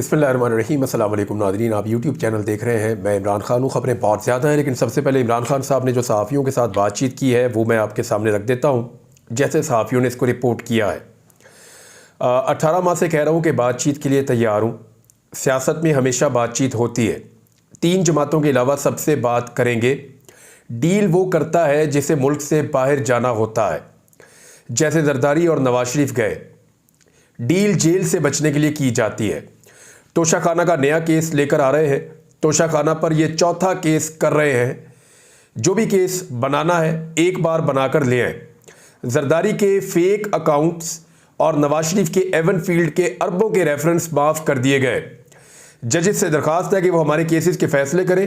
बिस्मिल्लाहिर्रहमानिर्रहीम। अस्सलाम वालेकुम नाज़रीन, आप यूट्यूब चैनल देख रहे हैं। मैं इमरान खान हूँ। ख़बरें बहुत ज़्यादा हैं, लेकिन सबसे पहले इमरान खान साहब ने जो सहाफ़ियों के साथ बातचीत की है वो मैं आपके सामने रख देता हूँ, जैसे सहाफ़ियों ने इसको रिपोर्ट किया है। 18 माह से कह रहा हूँ कि बातचीत के लिए तैयार हूँ। सियासत में हमेशा बातचीत होती है, 3 जमातों के अलावा सबसे बात करेंगे। डील वो करता है जिसे मुल्क से बाहर जाना होता है, जैसे जरदारी और नवाज शरीफ गए। डील जेल से बचने के लिए की जाती है। तोशाखाना का नया केस लेकर आ रहे हैं। तोशाखाना पर ये चौथा केस कर रहे हैं। जो भी केस बनाना है एक बार बनाकर ले आए। जरदारी के फेक अकाउंट्स और नवाज शरीफ के एवन फील्ड के अरबों के रेफरेंस माफ़ कर दिए गए। जजेस से दरखास्त है कि वो हमारे केसेस के फैसले करें।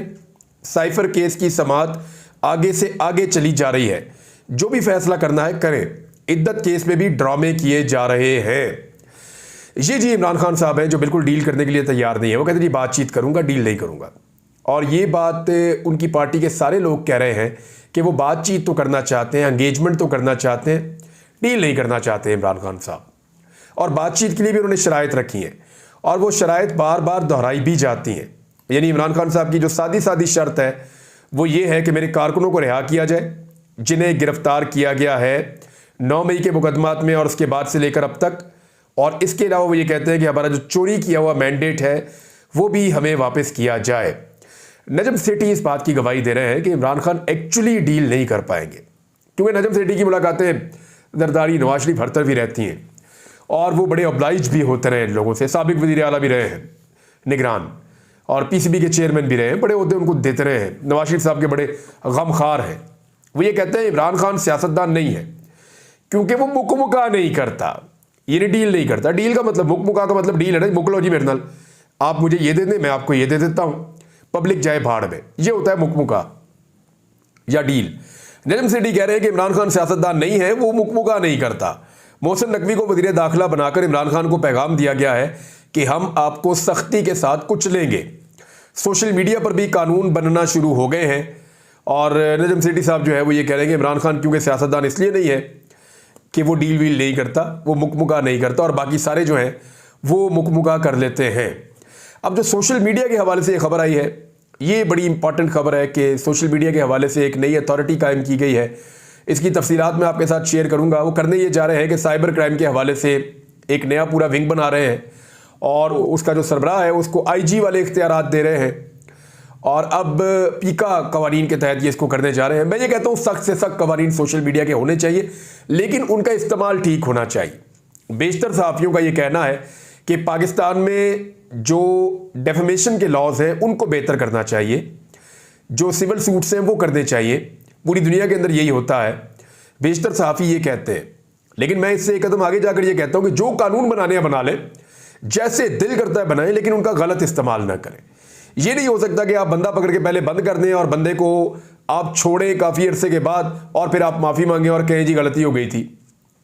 साइफर केस की समाअत आगे से आगे चली जा रही है। जो भी फैसला करना है करें। इद्दत केस में भी ड्रामे किए जा रहे हैं। ये जी इमरान खान साहब हैं जो बिल्कुल डील करने के लिए तैयार नहीं है। वो कहते हैं जी बातचीत करूंगा, डील नहीं करूंगा। और ये बात उनकी पार्टी के सारे लोग कह रहे हैं कि वो बातचीत तो करना चाहते हैं, एंगेजमेंट तो करना चाहते हैं, डील नहीं करना चाहते इमरान खान साहब। और बातचीत के लिए भी उन्होंने शराइत रखी हैं और वो शराइत बार बार दोहराई भी जाती हैं। यानी इमरान खान साहब की जो सादी सादी शर्त है वो ये है कि मेरे कारकुनों को रिहा किया जाए जिन्हें गिरफ्तार किया गया है 9 मई के मुकदमात में और उसके बाद से लेकर अब तक। और इसके अलावा वो ये कहते हैं कि हमारा जो चोरी किया हुआ मैंडेट है वो भी हमें वापस किया जाए। नजम सेठी इस बात की गवाही दे रहे हैं कि इमरान खान एक्चुअली डील नहीं कर पाएंगे, क्योंकि नजम सेठी की मुलाकातें जरदारी नवाज शरीफ हर तरफ भी रहती हैं और वो बड़े ऑब्लाइज भी होते रहे लोगों से। साबिक वज़ीर आला भी रहे हैं, निगरान, और पीसीबी के चेयरमैन भी रहे हैं। बड़े ओहदे उनको देते रहे हैं। नवाज शरीफ साहब के बड़े गमखार हैं। वो ये कहते हैं इमरान खान सियासतदान नहीं है क्योंकि वो मुकमुका नहीं करता, ये डील नहीं करता। डील का मतलब मुकमुका का मतलब डील है ना, मुकलो जी मेरे नाल, आप मुझे ये दे दें मैं आपको ये दे देता हूं, पब्लिक जाए भाड़ में। ये होता है मुकमुका या डील। नजम सेठी कह रहे हैं कि इमरान खान सियासतदान नहीं है, वो मुकमुका नहीं करता। मोहसिन नकवी को वज़ीर दाखिला बनाकर इमरान खान को पैगाम दिया गया है कि हम आपको सख्ती के साथ कुचलेंगे। सोशल मीडिया पर भी कानून बनना शुरू हो गए हैं और नजम सेठी साहब जो है वो ये कह रहे हैं कि इमरान खान क्योंकि सियासतदान इसलिए नहीं है कि वो डील वील नहीं करता, वो मुकमुका नहीं करता, और बाकी सारे जो हैं वो मुकमुका कर लेते हैं। अब जो सोशल मीडिया के हवाले से ये खबर आई है, ये बड़ी इंपॉर्टेंट खबर है कि सोशल मीडिया के हवाले से एक नई अथॉरिटी कायम की गई है। इसकी तफसीलात मैं आपके साथ शेयर करूंगा। वो करने ये जा रहे हैं कि साइबर क्राइम के हवाले से एक नया पूरा विंग बना रहे हैं और उसका जो सरबराह है उसको IG वाले इख्तियारात दे रहे हैं और अब पीका कवानीन के तहत ये इसको करने जा रहे हैं। मैं ये कहता हूँ सख्त से सख्त कवानीन सोशल मीडिया के होने चाहिए, लेकिन उनका इस्तेमाल ठीक होना चाहिए। बेशतर सहाफ़ियों का ये कहना है कि पाकिस्तान में जो डेफेमेशन के लॉज हैं उनको बेहतर करना चाहिए, जो सिविल सूट्स हैं वो करने चाहिए। पूरी दुनिया के अंदर यही होता है, बेशतर सहाफ़ी ये कहते हैं। लेकिन मैं इससे एक कदम आगे जाकर ये कहता हूँ कि जो कानून बनाने बना लें, जैसे दिल करता है बनाएं, लेकिन उनका गलत इस्तेमाल ना करें। ये नहीं हो सकता कि आप बंदा पकड़ के पहले बंद कर दें और बंदे को आप छोड़ें काफ़ी अरसे के बाद और फिर आप माफ़ी मांगें और कहें जी गलती हो गई थी।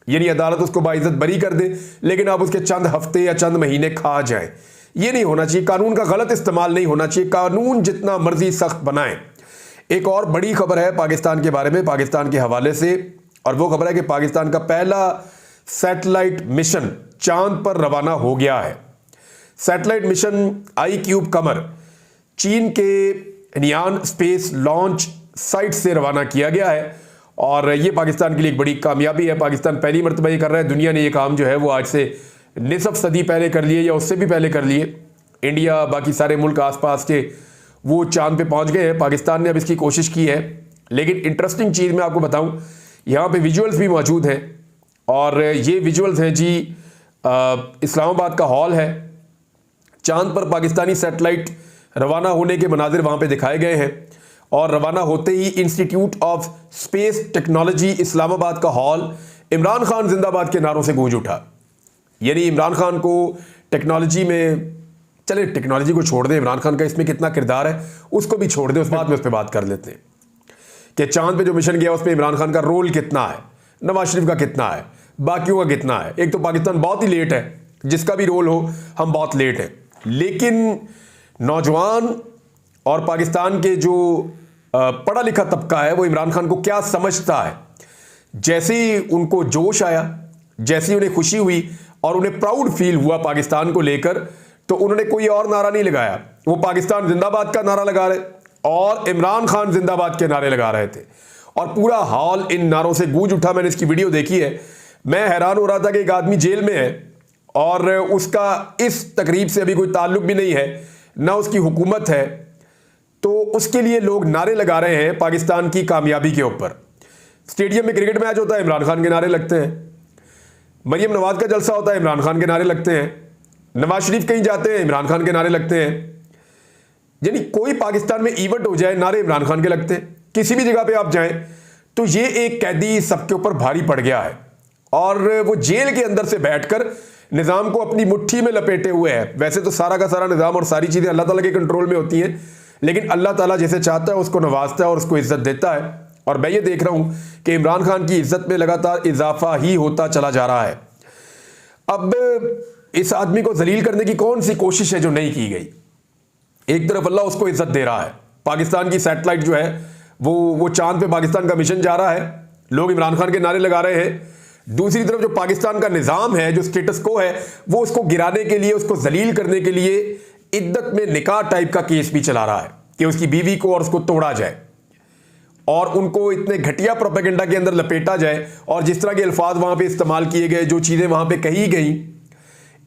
यानी अदालत उसको बाइज्जत बरी कर दे लेकिन आप उसके चंद हफ्ते या चंद महीने खा जाएं। ये नहीं होना चाहिए। कानून का गलत इस्तेमाल नहीं होना चाहिए। कानून जितना मर्जी सख्त बनाएं। एक और बड़ी खबर है पाकिस्तान के बारे में, पाकिस्तान के हवाले से, और वो खबर है कि पाकिस्तान का पहला सैटेलाइट मिशन चांद पर रवाना हो गया है। सैटेलाइट मिशन iCube कमर चीन के नियान स्पेस लॉन्च साइट से रवाना किया गया है और ये पाकिस्तान के लिए एक बड़ी कामयाबी है। पाकिस्तान पहली मरतबा ये कर रहा है। दुनिया ने ये काम जो है वो आज से निसफ सदी पहले कर लिए या उससे भी पहले कर लिए। इंडिया, बाकी सारे मुल्क आसपास के वो चांद पे पहुंच गए हैं। पाकिस्तान ने अब इसकी कोशिश की है। लेकिन इंटरेस्टिंग चीज़ मैं आपको बताऊं, यहाँ पे विजुअल्स भी मौजूद हैं और ये विजुअल्स हैं जी इस्लामाबाद का हॉल है। चांद पर पाकिस्तानी सैटेलाइट रवाना होने के मनाजिर वहाँ पे दिखाए गए हैं और रवाना होते ही institute of space technology Islamabad का हॉल इमरान खान जिंदाबाद के नारों से गूंज उठा। यानी इमरान खान को टेक्नोलॉजी में, चले टेक्नोलॉजी को छोड़ दें, इमरान खान का इसमें कितना किरदार है उसको भी छोड़ दें, उस बाद में उस पर बात कर लेते हैं कि चांद पे जो मिशन गया उसमें इमरान खान का रोल कितना है, नवाज शरीफ का कितना है, बाकियों का कितना है। एक तो पाकिस्तान बहुत ही लेट है, जिसका भी रोल हो हम बहुत लेट हैं। लेकिन नौजवान और पाकिस्तान के जो पढ़ा लिखा तबका है वो इमरान खान को क्या समझता है। जैसे ही उनको जोश आया, जैसी उन्हें खुशी हुई और उन्हें प्राउड फील हुआ पाकिस्तान को लेकर, तो उन्होंने कोई और नारा नहीं लगाया, वो पाकिस्तान जिंदाबाद का नारा लगा रहे और इमरान खान जिंदाबाद के नारे लगा रहे थे और पूरा हॉल इन नारों से गूंज उठा। मैंने इसकी वीडियो देखी है, मैं हैरान हो रहा था कि एक आदमी जेल में है और उसका इस तकरीब से अभी कोई ताल्लुक भी नहीं है, ना उसकी हुकूमत है, तो उसके लिए लोग नारे लगा रहे हैं पाकिस्तान की कामयाबी के ऊपर। स्टेडियम में क्रिकेट मैच होता है, इमरान खान के नारे लगते हैं। मरियम नवाज का जलसा होता है, इमरान खान के नारे लगते हैं। नवाज शरीफ कहीं जाते हैं, इमरान खान के नारे लगते हैं। यानी कोई पाकिस्तान में इवेंट हो जाए, नारे इमरान खान के लगते हैं। किसी भी जगह पे आप जाएं तो ये एक कैदी सबके ऊपर भारी पड़ गया है और वो जेल के अंदर से बैठकर निज़ाम को अपनी मुट्ठी में लपेटे हुए है। वैसे तो सारा का सारा निज़ाम और सारी चीज़ें अल्लाह ताला के कंट्रोल में होती हैं, लेकिन अल्लाह ताला जैसे चाहता है उसको नवाजता है और उसको इज्जत देता है। और मैं ये देख रहा हूं कि इमरान खान की इज्जत में लगातार इजाफा ही होता चला जा रहा है। अब इस आदमी को जलील करने की कौन सी कोशिश है जो नहीं की गई? एक तरफ अल्लाह उसको इज्जत दे रहा है, पाकिस्तान की सैटेलाइट जो है वो चांद पे पाकिस्तान का मिशन जा रहा है, लोग इमरान खान के नारे लगा रहे हैं। दूसरी तरफ जो पाकिस्तान का निज़ाम है, जो स्टेटस को है, वो उसको गिराने के लिए, उसको जलील करने के लिए इद्दत में निकाह टाइप का केस भी चला रहा है कि उसकी बीवी को और उसको तोड़ा जाए और उनको इतने घटिया प्रोपेगेंडा के अंदर लपेटा जाए और जिस तरह के अल्फाज वहां पे इस्तेमाल किए गए, जो चीज़ें वहां पे कही गई,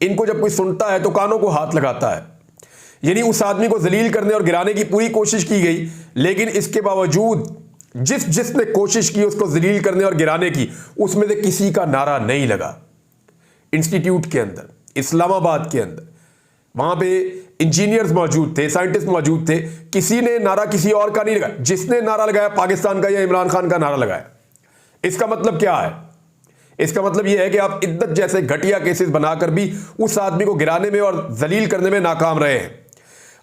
इनको जब कोई सुनता है तो कानों को हाथ लगाता है। यानी उस आदमी को जलील करने और गिराने की पूरी कोशिश की गई, लेकिन इसके बावजूद जिसने कोशिश की उसको जलील करने और गिराने की, उसमें से किसी का नारा नहीं लगा। इंस्टीट्यूट के अंदर, इस्लामाबाद के अंदर, वहां पे इंजीनियर्स मौजूद थे, साइंटिस्ट मौजूद थे, किसी ने नारा किसी और का नहीं लगाया। जिसने नारा लगाया पाकिस्तान का या इमरान खान का नारा लगाया। इसका मतलब क्या है? इसका मतलब यह है कि आप इद्दत जैसे घटिया केसेस बनाकर भी उस आदमी को गिराने में और जलील करने में नाकाम रहे हैं।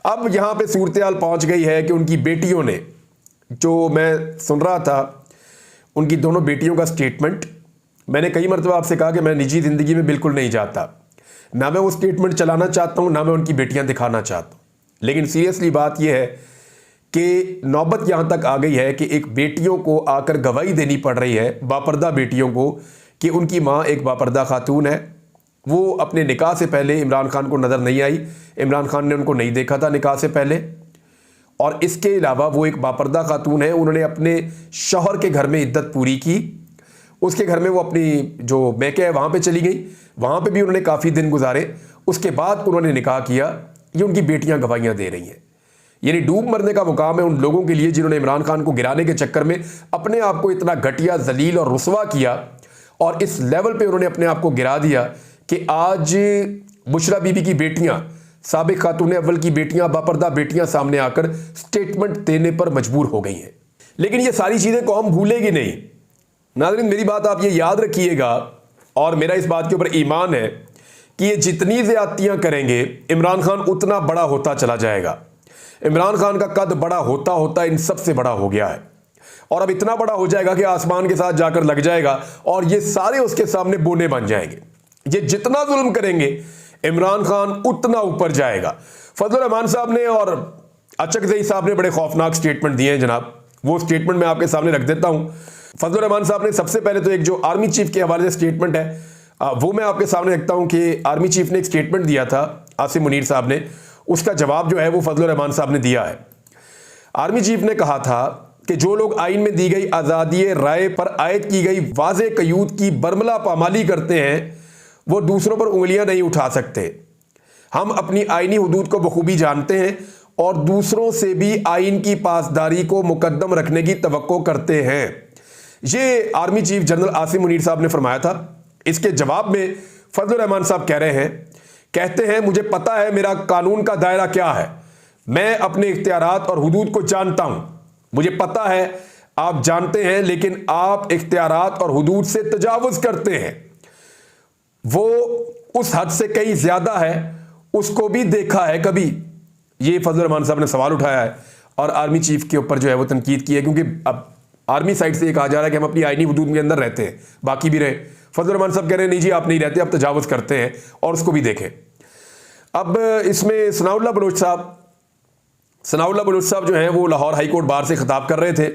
अब यहां पे सूरत-ए-हाल पहुंच गई है कि उनकी बेटियों ने, जो मैं सुन रहा था, उनकी दोनों बेटियों का स्टेटमेंट, मैंने कई मरतबा आपसे कहा कि मैं निजी ज़िंदगी में बिल्कुल नहीं जाता, ना मैं वो स्टेटमेंट चलाना चाहता हूं, ना मैं उनकी बेटियां दिखाना चाहता हूं। लेकिन सीरियसली बात यह है कि नौबत यहां तक आ गई है कि एक बेटियों को आकर गवाही देनी पड़ रही है, बापर्दा बेटियों को, कि उनकी माँ एक बापर्दा खातून है। वो अपने निकाह से पहले इमरान खान को नज़र नहीं आई, इमरान खान ने उनको नहीं देखा था निकाह से पहले, और इसके अलावा वो एक बापर्दा खातून है। उन्होंने अपने शौहर के घर में इद्दत पूरी की, उसके घर में वो अपनी जो मैके है वहाँ पे चली गई, वहाँ पे भी उन्होंने काफ़ी दिन गुजारे, उसके बाद उन्होंने निकाह किया। ये उनकी बेटियाँ गवाहियाँ दे रही हैं। यानी डूब मरने का मुकाम है उन लोगों के लिए जिन्होंने इमरान खान को गिराने के चक्कर में अपने आप को इतना घटिया, जलील और रुसवा किया और इस लेवल पे उन्होंने अपने आप को गिरा दिया कि आज बुशरा बीबी की बेटियां, साबिक खातून अव्वल की बेटियां, बापर्दा बेटियां सामने आकर स्टेटमेंट देने पर मजबूर हो गई हैं। लेकिन ये सारी चीज़ें को हम भूलेंगे नहीं। नाज़रीन, मेरी बात आप ये याद रखिएगा और मेरा इस बात के ऊपर ईमान है कि ये जितनी ज़्यादतियाँ करेंगे, इमरान खान उतना बड़ा होता चला जाएगा। इमरान खान का कद बड़ा होता होता इन सबसे बड़ा हो गया है और अब इतना बड़ा हो जाएगा कि आसमान के साथ जाकर लग जाएगा और ये सारे उसके सामने बोने बन जाएंगे। ये जितना जुल्म करेंगे, इमरान खान उतना ऊपर जाएगा। फजल रहमान साहब ने और अचकज़ई साहब ने बड़े खौफनाक स्टेटमेंट दिए हैं जनाब। वो स्टेटमेंट मैं आपके सामने रख देता हूं। फजल रहमान साहब ने सबसे पहले तो एक जो आर्मी चीफ के हवाले से स्टेटमेंट है वो मैं आपके सामने रखता हूं कि आर्मी चीफ ने एक स्टेटमेंट दिया था, आसिम मुनीर साहब ने, उसका जवाब जो है वो फजल रहमान साहब ने दिया है। आर्मी चीफ ने कहा था कि जो लोग आइन में दी गई आज़ादी राय पर आयद की गई वाज़े क़यूद की बरमला पामाली करते हैं, वो दूसरों पर उंगलियां नहीं उठा सकते। हम अपनी आइनी हुदूद को बखूबी जानते हैं और दूसरों से भी आइन की पासदारी को मुकद्दम रखने की तवक्को करते हैं। ये army chief general Asim Munir साहब ने फरमाया था। इसके जवाब में फजल रहमान साहब कह रहे हैं, कहते हैं, मुझे पता है मेरा कानून का दायरा क्या है, मैं अपने इख्तियारात और हुदूद को जानता हूं। मुझे पता है, आप जानते हैं, लेकिन आप इख्तियारात और हुदूद से तजावुज करते हैं। वो उस हद से कहीं ज्यादा है, उसको भी देखा है कभी? ये फजल रहमान साहब ने सवाल उठाया है और आर्मी चीफ के ऊपर जो है वो तनकीद की है, क्योंकि अब आर्मी साइड से ये कहा जा रहा है कि हम अपनी आईनी हुदूद के अंदर रहते हैं, बाकी भी रहे। फजल रहमान साहब कह रहे हैं नहीं जी, आप नहीं रहते, आप तजावुज करते हैं, और उसको भी देखें। अब इसमें सनाउल्लाह बलोच साहब जो हैं वो लाहौर हाई कोर्ट बार से खिताब कर रहे थे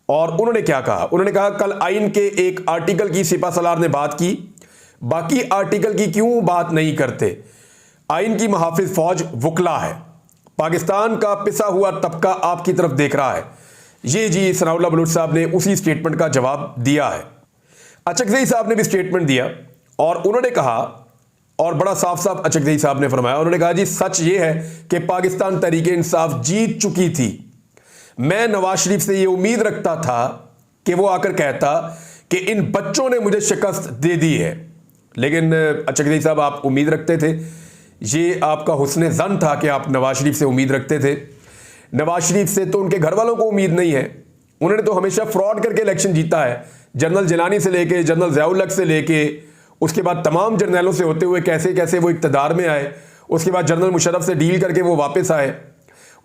और उन्होंने क्या कहा? उन्होंने कहा कल आइन के एक आर्टिकल की सिपा सलार ने बात की, बाकी आर्टिकल की क्यों बात नहीं करते? आइन की मुहाफिज फौज वकला है, पाकिस्तान का पिसा हुआ तबका आपकी तरफ देख रहा है। ये जी सनाउल्लाह बलूच साहब ने उसी स्टेटमेंट का जवाब दिया है। अचकज़ई साहब ने भी स्टेटमेंट दिया और उन्होंने कहा, और बड़ा साफ साफ अचकज़ई साहब ने फरमाया, उन्होंने कहा जी सच ये है कि पाकिस्तान तहरीक इंसाफ जीत चुकी थी। मैं नवाज शरीफ से ये उम्मीद रखता था कि वो आकर कहता कि इन बच्चों ने मुझे शिकस्त दे दी है, लेकिन अचकज़ई साहब आप उम्मीद रखते थे, ये आपका हुस्न ज़न था कि आप नवाज शरीफ से उम्मीद रखते थे। नवाज शरीफ से तो उनके घर वालों को उम्मीद नहीं है, उन्होंने तो हमेशा फ्रॉड करके इलेक्शन जीता है। जनरल जिलानी से लेके, जनरल ज़ियाउल हक से लेके, उसके बाद तमाम जर्नलों से होते हुए कैसे कैसे वो इक़्तिदार में आए, उसके बाद जनरल मुशर्रफ से डील करके वो वापस आए,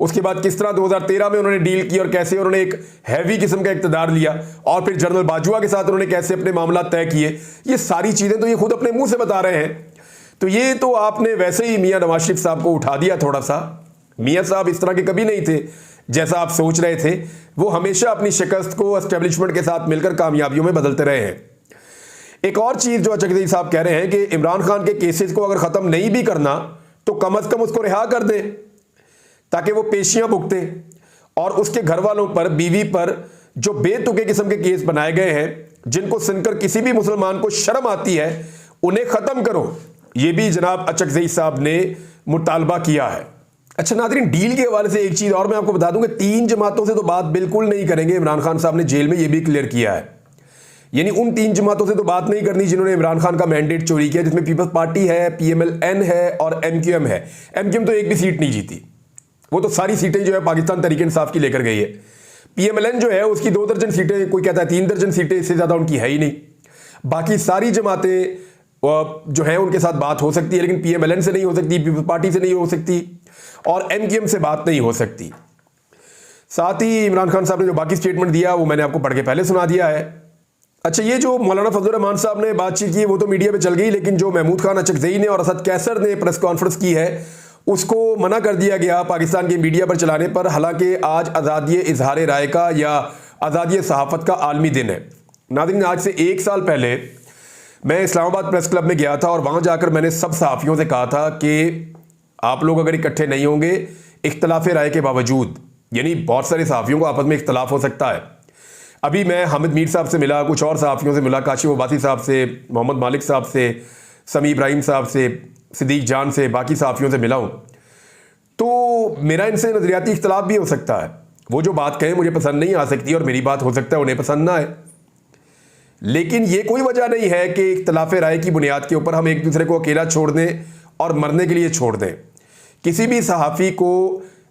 उसके बाद किस तरह 2013 में उन्होंने डील की और कैसे उन्होंने एक हैवी किस्म का इक़्तिदार लिया, और फिर जनरल बाजवा के साथ उन्होंने कैसे अपने मामला तय किए। ये सारी चीज़ें तो ये खुद अपने मुंह से बता रहे हैं। तो ये तो आपने वैसे ही मियाँ नवाज शरीफ साहब को उठा दिया थोड़ा सा। मियाँ साहब इस तरह के कभी नहीं थे जैसा आप सोच रहे थे। वो हमेशा अपनी शिकस्त को एस्टेब्लिशमेंट के साथ मिलकर कामयाबियों में बदलते रहे हैं। एक और चीज़ जो अचकज़ई साहब कह रहे हैं कि इमरान खान के केसेस को अगर ख़त्म नहीं भी करना तो कम अज़ कम उसको रिहा कर दें ताकि वो पेशियां भुगते, और उसके घर वालों पर, बीवी पर जो बेतुके किस्म के केस बनाए गए हैं जिनको सुनकर किसी भी मुसलमान को शर्म आती है, उन्हें ख़त्म करो। ये भी जनाब अचकज़ई साहब ने मुतालबा किया है। अच्छा नाज़रीन, डील के हवाले से एक चीज़ और मैं आपको बता दूं कि 3 जमातों से तो बात बिल्कुल नहीं करेंगे। इमरान खान साहब ने जेल में ये भी क्लियर किया है, यानी उन 3 जमातों से तो बात नहीं करनी जिन्होंने इमरान खान का मैंडेट चोरी किया, जिसमें पीपल्स पार्टी है, PMLN है और MQM है। MQM तो एक भी सीट नहीं जीती, वो तो सारी सीटें जो है पाकिस्तान तहरीक इंसाफ की लेकर गई है। PMLN जो है उसकी 2 दर्जन सीटें, कोई कहता है 3 दर्जन सीटें, इससे ज़्यादा उनकी है ही नहीं। बाकी सारी जमातें जो है उनके साथ बात हो सकती है, लेकिन PMLN से नहीं हो सकती, पीपल्स पार्टी से नहीं हो सकती और MQM से बात नहीं हो सकती। साथ ही इमरान खान साहब ने जो बाकी स्टेटमेंट दिया वो मैंने आपको पढ़ के पहले सुना दिया है। अच्छा, ये जो मौलाना फजलुर रहमान साहब ने बातचीत की वो तो मीडिया पे चल गई, लेकिन जो महमूद खान अचकज़ई ने और असद कैसर ने प्रेस कॉन्फ्रेंस की है उसको मना कर दिया गया पाकिस्तान के मीडिया पर चलाने पर। हालांकि आज आज़ादी इजहार राय का या आज़ादी सहाफ़त का आलमी दिन है। नाज़रीन, आज से 1 साल पहले मैं इस्लामाबाद प्रेस क्लब में गया था और वहाँ जाकर मैंने सब सहाफ़ियों से कहा था कि आप लोग अगर इकट्ठे नहीं होंगे इख्तलाफ राय के बावजूद, यानी बहुत सारे सहाफ़ियों को आपस में इख्तलाफ हो सकता है। अभी मैं हामिद मीर साहब से मिला, कुछ और सहाफ़ियों से मिला, काशिफ अब्बासी साहब से, मोहम्मद मालिक साहब से, समी इब्राहिम साहब से, सिद्दीक जान से, बाकी सहाफ़ियों से मिला हूँ, तो मेरा इनसे नज़रियाती इख्तलाफ भी हो सकता है। वो जो बात कहें मुझे पसंद नहीं आ सकती और मेरी बात हो सकता है उन्हें पसंद ना आए, लेकिन ये कोई वजह नहीं है कि इख्तलाफ राय की बुनियाद के ऊपर हम एक दूसरे को अकेला छोड़ दें और मरने के लिए छोड़ दें। किसी भी सहाफ़ी को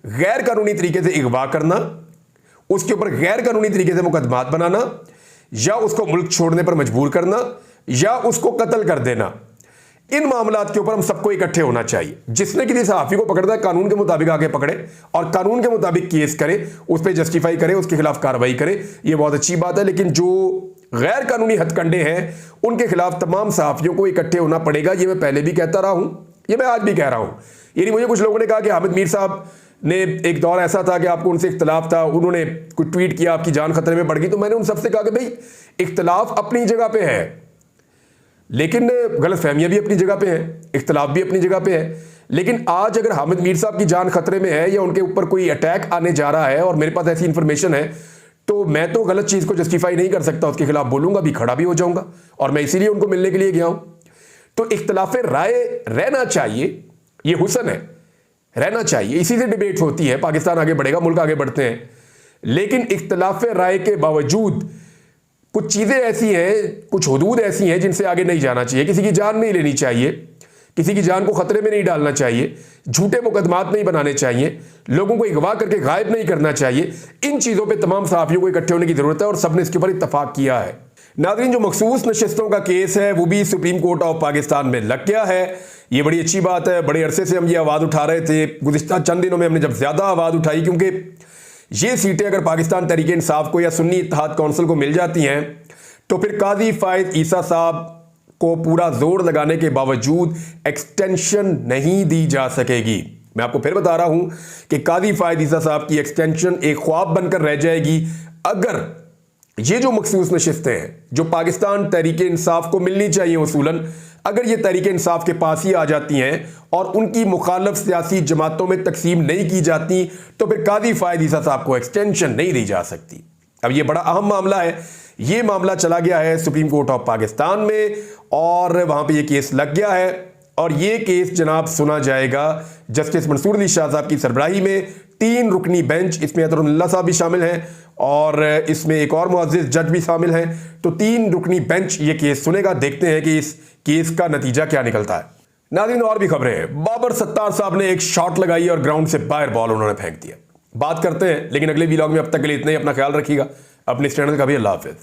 गैर कानूनी तरीके से अगवा करना, उसके ऊपर गैर कानूनी तरीके से मुकदमात बनाना, या उसको मुल्क छोड़ने पर मजबूर करना, या उसको कत्ल कर देना, इन मामलात के ऊपर हम सबको इकट्ठे होना चाहिए। जिसने किसी सहाफ़ी को पकड़ना है कानून के मुताबिक आगे पकड़े और कानून के मुताबिक केस करे, उस पर जस्टिफाई करे, उसके खिलाफ कार्रवाई करे, ये बहुत अच्छी बात है। लेकिन जो गैर कानूनी हथकंडे हैं उनके खिलाफ तमाम सहाफ़ियों को इकट्ठे होना पड़ेगा। ये मैं पहले भी कहता रहा हूँ, ये मैं आज भी कह रहा हूँ। यानी मुझे कुछ लोगों ने कहा कि हामिद मीर साहब ने एक दौर ऐसा था कि आपको उनसे इख्तलाफ था, उन्होंने कुछ ट्वीट किया, आपकी जान खतरे में पड़ गई। तो मैंने उन सबसे कहा कि भाई इख्तलाफ अपनी जगह पे है, लेकिन गलतफहमियां भी अपनी जगह पे हैं, इख्तलाफ भी अपनी जगह पे है। लेकिन आज अगर हामिद मीर साहब की जान खतरे में है या उनके ऊपर कोई अटैक आने जा रहा है और मेरे पास ऐसी इंफॉर्मेशन है, तो मैं तो गलत चीज़ को जस्टिफाई नहीं कर सकता, उसके खिलाफ बोलूंगा भी, खड़ा भी हो जाऊंगा, और मैं इसीलिए उनको मिलने के लिए गया हूं। तो इख्तलाफ राय रहना चाहिए, ये हुस्न है, रहना चाहिए, इसी से डिबेट होती है, पाकिस्तान आगे बढ़ेगा, मुल्क आगे बढ़ते हैं। लेकिन इख्तलाफ राय के बावजूद कुछ चीज़ें ऐसी हैं, कुछ हुदूद ऐसी हैं जिनसे आगे नहीं जाना चाहिए। किसी की जान नहीं लेनी चाहिए, किसी की जान को खतरे में नहीं डालना चाहिए, झूठे मुकदमात नहीं बनाने चाहिए, लोगों को अगवा करके गायब नहीं करना चाहिए। इन चीज़ों पे तमाम सहाफ़ियों को इकट्ठे होने की ज़रूरत है और सबने इसके ऊपर इत्तफाक किया है। नाज़रीन, जो मखसूस नशिस्तों का केस है वो भी सुप्रीम कोर्ट ऑफ पाकिस्तान में लग गया है। ये बड़ी अच्छी बात है। बड़े अरसे से हम ये आवाज़ उठा रहे थे, गुज़िश्ता चंद दिनों में हमने जब ज़्यादा आवाज़ उठाई, क्योंकि ये सीटें अगर पाकिस्तान तहरीक इंसाफ को या सुन्नी इत्तेहाद कौंसिल को मिल जाती हैं तो फिर काजी फायद ईसा साहब को पूरा जोर लगाने के बावजूद एक्सटेंशन नहीं दी जा सकेगी। मैं आपको फिर बता रहा हूं कि काजी फायद ईसा साहब की एक्सटेंशन एक ख्वाब बनकर रह जाएगी अगर ये जो मखसूस नशिस्तें हैं जो पाकिस्तान तहरीक इंसाफ को मिलनी चाहिए उसूलन, अगर ये तहरीक इंसाफ के पास ही आ जाती हैं और उनकी मुखालफ सियासी जमातों में तकसीम नहीं की जाती तो फिर काजी फायद ईसा साहब को एक्सटेंशन नहीं दी जा सकती। अब ये बड़ा अहम मामला है। ये मामला चला गया है सुप्रीम कोर्ट ऑफ पाकिस्तान में और वहां पे ये केस लग गया है और ये केस जनाब सुना जाएगा जस्टिस मंसूर अली शाह साहब की सरबराही में 3 रुकनी बेंच, इसमें अतरुल्लाह साहब भी शामिल हैं और इसमें एक और मुअज़्ज़िज़ जज भी शामिल हैं। तो 3 रुकनी बेंच ये केस सुनेगा। देखते हैं कि इस केस का नतीजा क्या निकलता है। नाज़रीन और भी खबरें हैं। बाबर सत्तार साहब ने एक शॉट लगाई और ग्राउंड से बाहर बॉल उन्होंने फेंक दिया। बात करते हैं लेकिन अगले व्लॉग में। अब तक के लिए इतना ही। अपना ख्याल रखिएगा। अपने इस चैनल का भी अल्लाह हाफ़िज़।